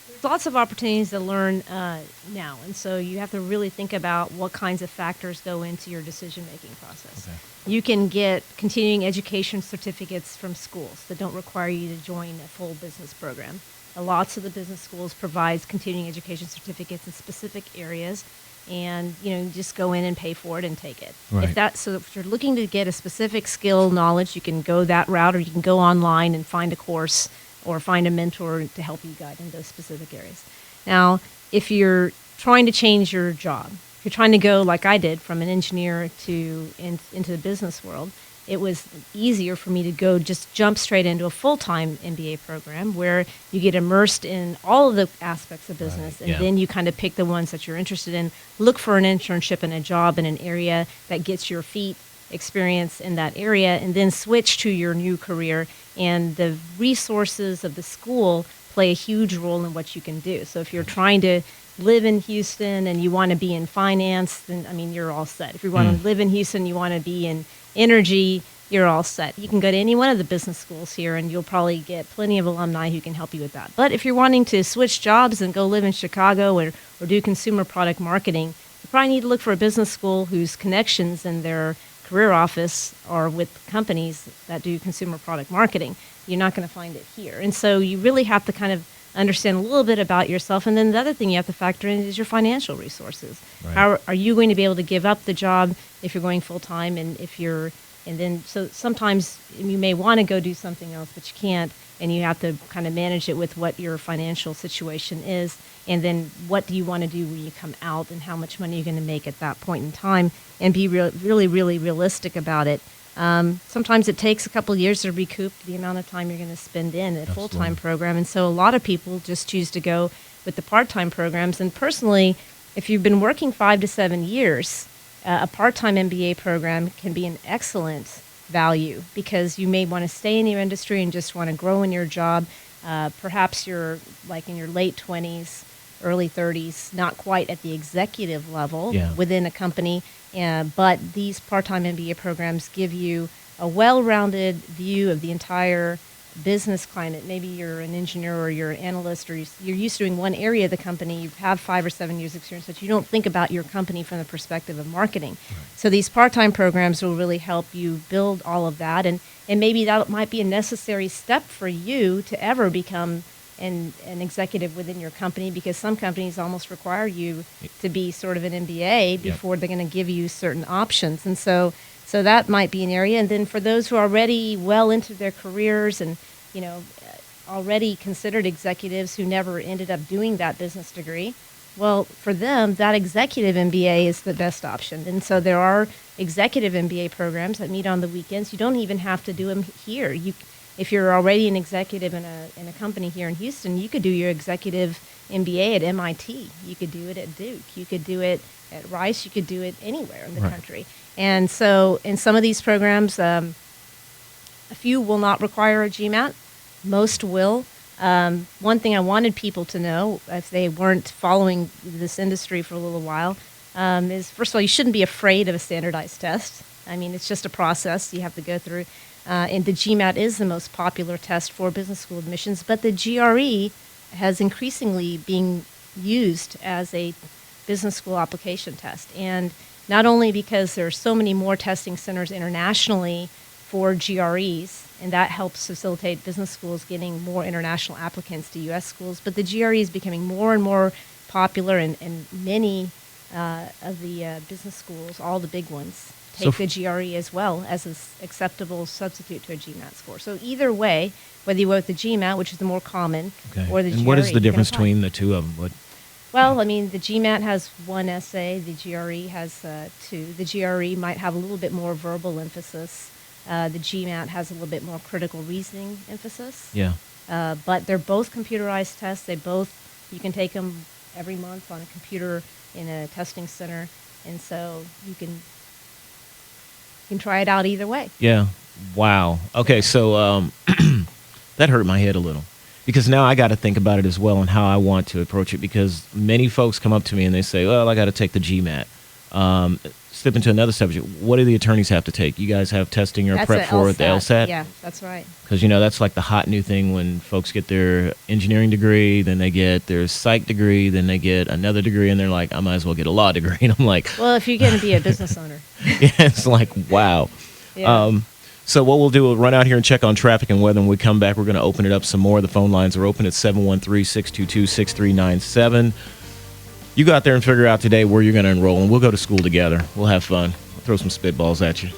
there's lots of opportunities to learn now, and so you have to really think about what kinds of factors go into your decision-making process. Okay. You can get continuing education certificates from schools that don't require you to join a full business program. Lots of the business schools provide continuing education certificates in specific areas, and you just go in and pay for it and take it. Right. So if you're looking to get a specific skill knowledge, you can go that route, or you can go online and find a course or find a mentor to help you guide in those specific areas. Now, if you're trying to change your job, if you're trying to go like I did from an engineer into the business world, it was easier for me to just jump straight into a full-time MBA program where you get immersed in all of the aspects of business, and then you kind of pick the ones that you're interested in, look for an internship and a job in an area that gets your feet experience in that area, and then switch to your new career. And the resources of the school play a huge role in what you can do. So if you're trying to live in Houston and you want to be in finance, then you're all set. If you want to live in Houston, you want to be in energy, you're all set. You can go to any one of the business schools here and you'll probably get plenty of alumni who can help you with that. But if you're wanting to switch jobs and go live in Chicago or do consumer product marketing, you probably need to look for a business school whose connections in their career office are with companies that do consumer product marketing. You're not going to find it here. And so you really have to kind of understand a little bit about yourself. And then the other thing you have to factor in is your financial resources. Right. How are you going to be able to give up the job if you're going full time, so sometimes you may want to go do something else, but you can't, and you have to kind of manage it with what your financial situation is, and then what do you want to do when you come out, and how much money you're going to make at that point in time, and be really, really realistic about it. Sometimes it takes a couple of years to recoup the amount of time you're going to spend in a full-time program, and so a lot of people just choose to go with the part-time programs. And personally, if you've been working 5 to 7 years, a part-time MBA program can be an excellent value because you may want to stay in your industry and just want to grow in your job. Perhaps you're like in your late 20s, early 30s, not quite at the executive level within a company, but these part-time MBA programs give you a well-rounded view of the entire business climate. Maybe you're an engineer or you're an analyst, or you're used to doing one area of the company. You have 5 or 7 years experience, but you don't think about your company from the perspective of marketing. Right. So these part-time programs will really help you build all of that, and maybe that might be a necessary step for you to ever become an executive within your company, because some companies almost require you to be sort of an MBA before they're going to give you certain options. And so that might be an area. And then for those who are already well into their careers and, already considered executives who never ended up doing that business degree, well, for them, that executive MBA is the best option. And so there are executive MBA programs that meet on the weekends. You don't even have to do them here. If you're already an executive in a company here in Houston, you could do your executive MBA at MIT. You could do it at Duke. You could do it at Rice. You could do it anywhere in the country. And so in some of these programs, a few will not require a GMAT. Most will. One thing I wanted people to know, if they weren't following this industry for a little while, is, first of all, you shouldn't be afraid of a standardized test. It's just a process you have to go through. And the GMAT is the most popular test for business school admissions, but the GRE has increasingly been used as a business school application test. And not only because there are so many more testing centers internationally for GREs, and that helps facilitate business schools getting more international applicants to U.S. schools, but the GRE is becoming more and more popular, and many of the business schools, all the big ones, take the GRE as well as an acceptable substitute to a GMAT score. So either way, whether you go with the GMAT, which is the more common, or the GRE. And what is the difference between the two of them? Well, the GMAT has one essay. The GRE has 2. The GRE might have a little bit more verbal emphasis. The GMAT has a little bit more critical reasoning emphasis. Yeah. But they're both computerized tests. You can take them every month on a computer in a testing center, and so you can try it out either way. Yeah. Wow. Okay, so that hurt my head a little, because now I got to think about it as well and how I want to approach it, because many folks come up to me and they say, well, I got to take the GMAT. slip into another subject. What do the attorneys have to take? You guys have testing or That's prep for the LSAT? Yeah, that's right. Because, that's like the hot new thing when folks get their engineering degree, then they get their psych degree, then they get another degree, and they're like, I might as well get a law degree. And I'm like... Well, if you're going to be a business owner. Yeah, it's like, wow. Yeah. So what we'll do, we'll run out here and check on traffic and weather. When we come back, we're going to open it up some more. The phone lines are open at 713-622-6397. You go out there and figure out today where you're going to enroll, and we'll go to school together. We'll have fun. We'll throw some spitballs at you.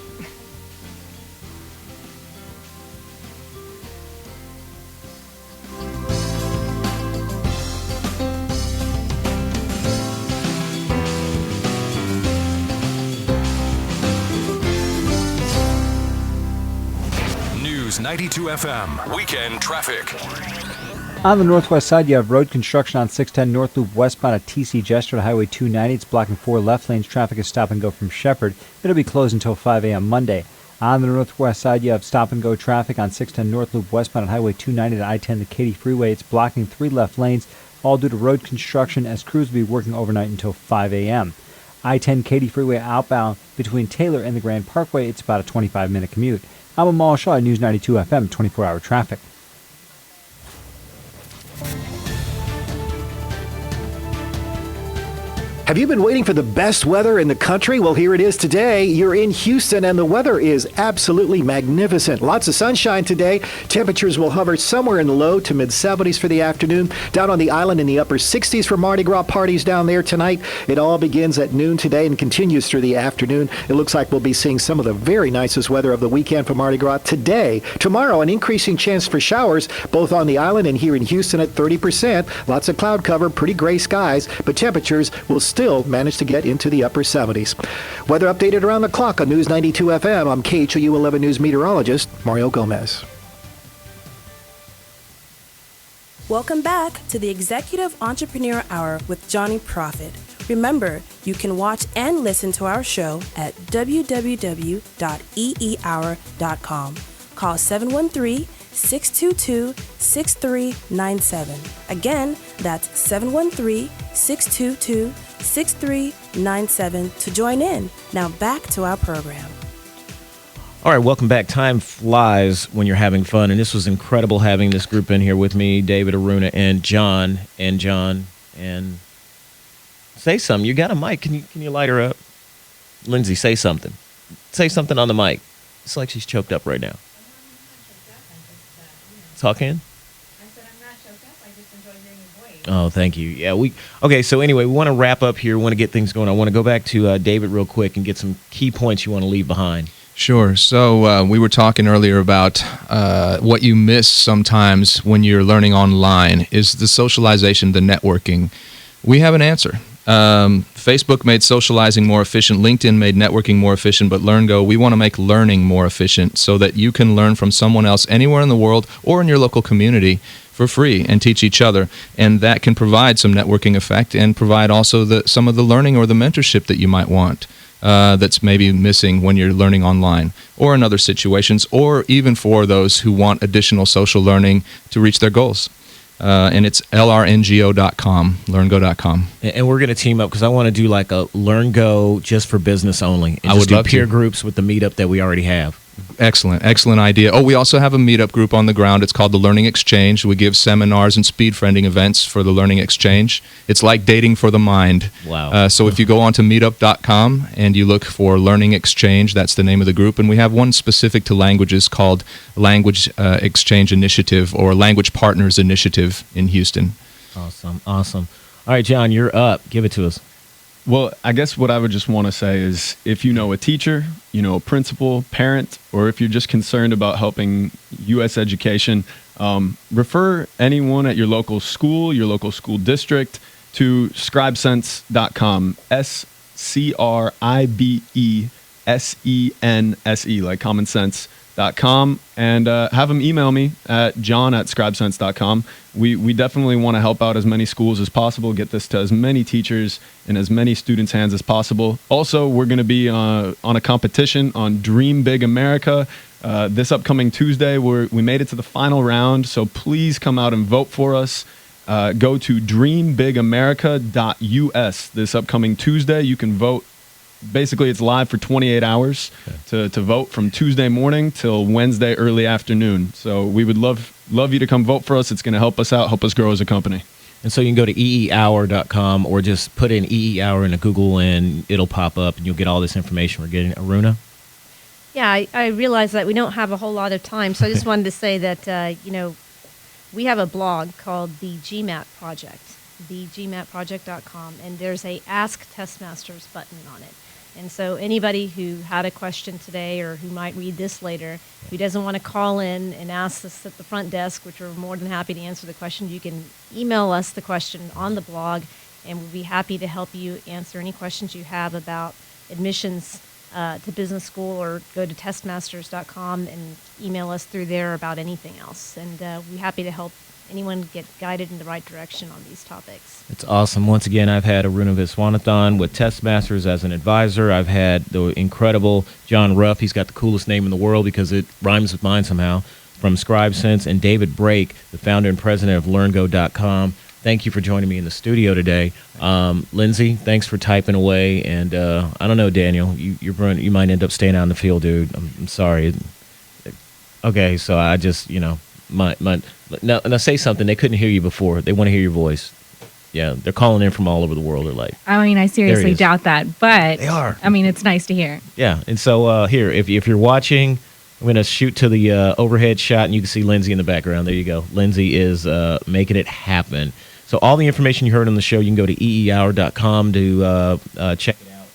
News 92 FM, weekend traffic. On the northwest side, you have road construction on 610 North Loop westbound at TC Jester to Highway 290. It's blocking 4 left lanes. Traffic is stop and go from Shepherd. It'll be closed until 5 a.m. Monday. On the northwest side, you have stop and go traffic on 610 North Loop westbound at Highway 290 to I-10 to Katy Freeway. It's blocking 3 left lanes, all due to road construction as crews will be working overnight until 5 a.m. I-10 Katy Freeway outbound between Taylor and the Grand Parkway, it's about a 25-minute commute. I'm Amal Shaw at News 92 FM, 24-hour traffic. Have you been waiting for the best weather in the country? Well, here it is today. You're in Houston, and the weather is absolutely magnificent. Lots of sunshine today. Temperatures will hover somewhere in the low to mid-70s for the afternoon. Down on the island in the upper 60s for Mardi Gras parties down there tonight. It all begins at noon today and continues through the afternoon. It looks like we'll be seeing some of the very nicest weather of the weekend for Mardi Gras today. Tomorrow, an increasing chance for showers, both on the island and here in Houston at 30%. Lots of cloud cover, pretty gray skies, but temperatures will still manage to get into the upper 70s. Weather updated around the clock on News 92 FM. I'm KHOU 11 News meteorologist Mario Gomez. Welcome back to the Executive Entrepreneur Hour with Jonyprofit. Remember, you can watch and listen to our show at www.eehour.com. Call 713-622-6397. Again, that's 713-622-6397 to join in. Now back to our program. All right, welcome back. Time flies when you're having fun, and this was incredible having this group in here with me, David, Aruna, and John. And say something. You got a mic. Can you light her up? Lindsay, say something. Say something on the mic. It's like she's choked up right now. Talking? I said I'm not choked up. I just enjoy hearing your voice. Oh, thank you. Yeah, okay, so anyway, we want to wrap up here. We want to get things going. I want to go back to David real quick and get some key points you want to leave behind. Sure. So we were talking earlier about what you miss sometimes when you're learning online is the socialization, the networking. We have an answer. Facebook made socializing more efficient. LinkedIn made networking more efficient. But LRNGO, we want to make learning more efficient so that you can learn from someone else anywhere in the world or in your local community for free and teach each other. And that can provide some networking effect and provide also some of the learning or the mentorship that you might want that's maybe missing when you're learning online or in other situations, or even for those who want additional social learning to reach their goals. And it's LRNGO.com, LRNGO.com. And we're going to team up because I want to do like a LRNGO just for business only. And I would love peer to. groups with the meetup that we already have. Excellent idea. Oh, we also have a meetup group on the ground. It's called the Learning Exchange. We give seminars and speed friending events for the Learning Exchange. It's like dating for the mind. Wow. So if you go on to meetup.com and you look for Learning Exchange, that's the name of the group. And we have one specific to languages called Language Exchange Initiative or Language Partners Initiative in Houston. Awesome. All right, John, you're up. Give it to us. Well, I guess what I would just want to say is if you know a teacher, you know a principal, parent, or if you're just concerned about helping U.S. education, refer anyone at your local school district to ScribeSense.com, ScribeSense, like common sense.com, and have them email me at john@scribesense.com. We definitely want to help out as many schools as possible, get this to as many teachers and as many students' hands as possible. Also, we're going to be on a competition on Dream Big America this upcoming Tuesday. We made it to the final round, so please come out and vote for us. Go to dreambigamerica.us this upcoming Tuesday. You can vote basically it's live for 28 hours to vote from Tuesday morning till Wednesday early afternoon. So we would love you to come vote for us. It's going to help us out, help us grow as a company. And so you can go to EEHOUR.com or just put in EEHOUR into Google and it'll pop up and you'll get all this information we're getting. Aruna? Yeah, I realize that we don't have a whole lot of time, so I just wanted to say that, we have a blog called the GMAT Project, thegmatproject.com, and there's a Ask TestMasters button on it. And so anybody who had a question today or who might read this later, who doesn't want to call in and ask us at the front desk, which we're more than happy to answer the question, you can email us the question on the blog, and we'll be happy to help you answer any questions you have about admissions to business school, or go to testmasters.com and email us through there about anything else. And we're happy to help anyone get guided in the right direction on these topics. It's awesome. Once again, I've had Aruna Viswanathan with TestMasters as an advisor. I've had the incredible John Ruff. He's got the coolest name in the world because it rhymes with mine somehow, from ScribeSense, and David Brake, the founder and president of LRNGO.com. Thank you for joining me in the studio today. Lindsay, thanks for typing away. And I don't know, Daniel, you might end up staying out in the field, dude. I'm sorry. Okay, so I just, now say something. They couldn't hear you before. They want to hear your voice. Yeah, they're calling in from all over the world. They're like, I mean, I seriously doubt that, but they are. I mean, it's nice to hear. Yeah, and so here, if you're watching, I'm going to shoot to the overhead shot, and you can see Lindsay in the background. There you go. Lindsay is making it happen. So all the information you heard on the show, you can go to EEHOUR.com to check it out.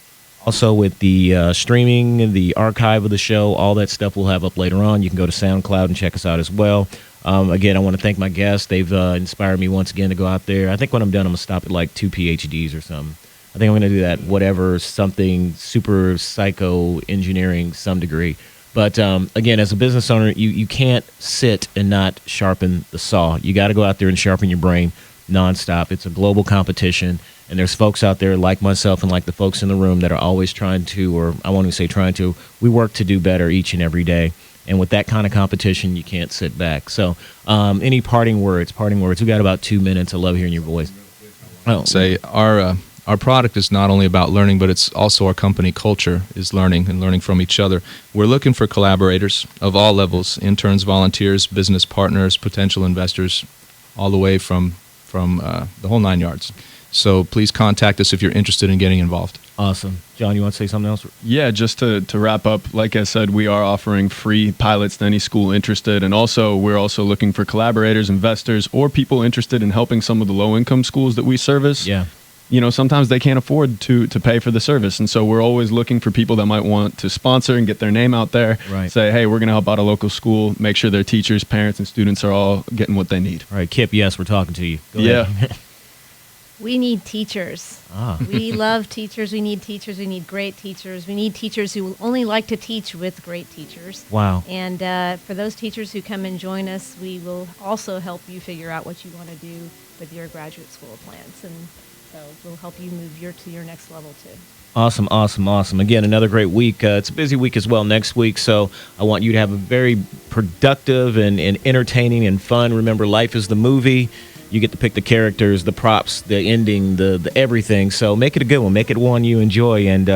Also with the streaming, the archive of the show, all that stuff we'll have up later on. You can go to SoundCloud and check us out as well. Again, I want to thank my guests. They've inspired me once again to go out there. I think when I'm done, I'm going to stop at like 2 PhDs or something. I think I'm going to do that, whatever, something super psycho engineering, some degree. But again, as a business owner, you can't sit and not sharpen the saw. You got to go out there and sharpen your brain nonstop. It's a global competition, and there's folks out there like myself and like the folks in the room that are always trying to, or I won't even say trying to, we work to do better each and every day. And with that kind of competition, you can't sit back. So any parting words? We got about 2 minutes. I love hearing your voice. Say our product is not only about learning, but it's also our company culture is learning and learning from each other. We're looking for collaborators of all levels, interns, volunteers, business partners, potential investors, all the way from the whole 9 yards. So please contact us if you're interested in getting involved. Awesome. John, you want to say something else? Yeah, just to wrap up, like I said, we are offering free pilots to any school interested. And also, we're also looking for collaborators, investors, or people interested in helping some of the low-income schools that we service. Yeah. Sometimes they can't afford to pay for the service. And so we're always looking for people that might want to sponsor and get their name out there. Right. Say, hey, we're going to help out a local school, make sure their teachers, parents, and students are all getting what they need. All right, Kip, yes, we're talking to you. Go yeah. ahead. We need teachers. We love teachers. We need teachers. We need great teachers. We need teachers who only like to teach with great teachers. Wow. And for those teachers who come and join us, we will also help you figure out what you want to do with your graduate school plans. And so we'll help you move to your next level, too. Awesome. Again, another great week. It's a busy week as well next week, so I want you to have a very productive and entertaining and fun. Remember, life is the movie. You get to pick the characters, the props, the ending, the everything. So make it a good one. Make it one you enjoy, and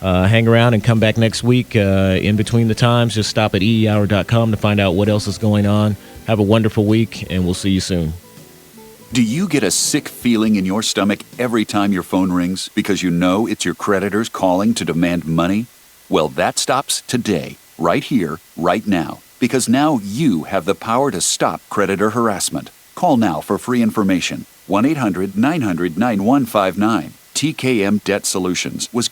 hang around and come back next week. In between the times, just stop at EEHOUR.com to find out what else is going on. Have a wonderful week, and we'll see you soon. Do you get a sick feeling in your stomach every time your phone rings because you know it's your creditors calling to demand money? Well, that stops today, right here, right now, because now you have the power to stop creditor harassment. Call now for free information. 1-800-900-9159. TKM Debt Solutions was